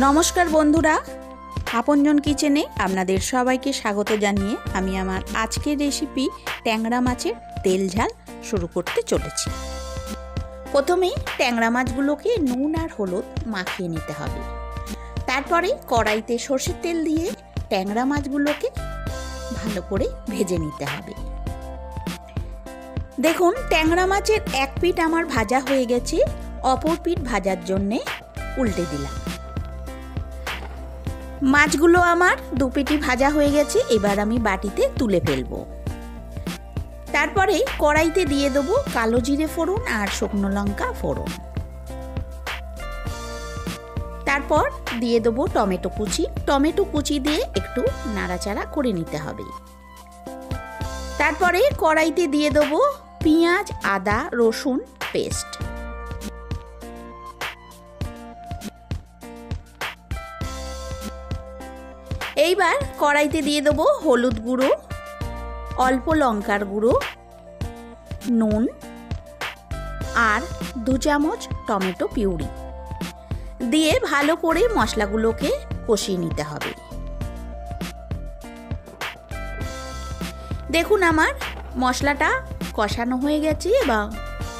নমস্কার বন্ধুরা, আপনজন কিচেনে আপনাদের সবাইকে স্বাগত জানিয়ে আমি আমার আজকের রেসিপি ট্যাংরা মাছের তেল ঝাল শুরু করতে চলেছি। প্রথমে ট্যাংরা মাছগুলোকে নুন আর হলুদ মাখিয়ে নিতে হবে। তারপরে কড়াইতে সরষের তেল দিয়ে ট্যাংরা মাছগুলোকে ভালো করে ভেজে নিতে হবে। দেখুন, ট্যাংরা মাছের এক পিঠ আমার ভাজা হয়ে গেছে, অপর পিঠ ভাজার জন্যে উল্টে দিলাম। মাছগুলো আমার দু পিঠই ভাজা হয়ে গেছে, এবার আমি বাটিতে তুলে ফেলবো। তারপরে কড়াইতে দিয়ে দেবো কালো জিরে ফোড়ন আর শুকনো লঙ্কা ফোড়ন। তারপর দিয়ে দেবো টমেটো কুচি দিয়ে একটু নাড়াচাড়া করে নিতে হবে। তারপরে কড়াইতে দিয়ে দেবো পেঁয়াজ আদা রসুন পেস্ট। এইবার কড়াইতে দিয়ে দেবো হলুদ গুঁড়ো, অল্প লঙ্কার গুঁড়ো, নুন আর 2 চামচ টমেটো পিউরি দিয়ে ভালো করে মশলাগুলোকে কষিয়ে নিতে হবে। দেখুন, আমার মশলাটা কষানো হয়ে গেছে এবং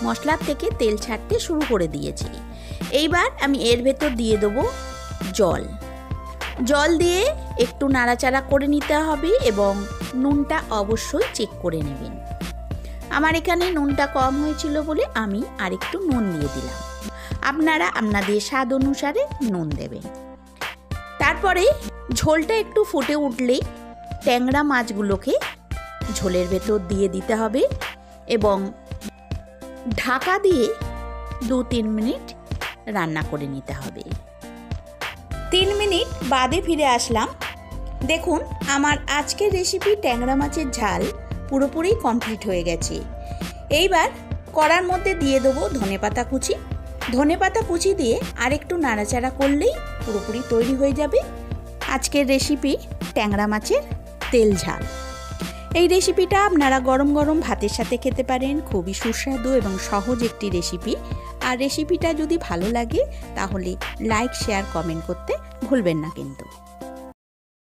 মশলার থেকে তেল ছাড়তে শুরু করে দিয়েছে। এইবার আমি এর ভেতর দিয়ে দেবো জল দিয়ে একটু নাড়াচাড়া করে নিতে হবে এবং নুনটা অবশ্যই চেক করে নেবেন। আমার এখানে নুনটা কম হয়েছিল বলে আমি আরেকটু নুন দিয়ে দিলাম। আপনারা আপনাদের স্বাদ অনুসারে নুন দেবেন। তারপরে ঝোলটা একটু ফুটে উঠলেই ট্যাংরা মাছগুলোকে ঝোলের ভেতর দিয়ে দিতে হবে এবং ঢাকা দিয়ে 2-3 মিনিট রান্না করে নিতে হবে। 3 মিনিট বাদে ফিরে আসলাম। দেখুন, আমার আজকের রেসিপি ট্যাংরা মাছের ঝাল পুরোপুরি কমপ্লিট হয়ে গেছে। এইবার কড়ার মধ্যে দিয়ে দেবো ধনেপাতা কুচি দিয়ে আরেকটু নাড়াচাড়া করলেই পুরোপুরি তৈরি হয়ে যাবে আজকের রেসিপি ট্যাংরা মাছের তেল ঝাল। এই রেসিপিটা আপনারা গরম গরম ভাতের সাথে খেতে পারেন। খুবই সুস্বাদু এবং সহজ একটি রেসিপি। আর রেসিপিটা যদি ভালো লাগে তাহলে লাইক শেয়ার কমেন্ট করতে ভুলবেন না কিন্তু।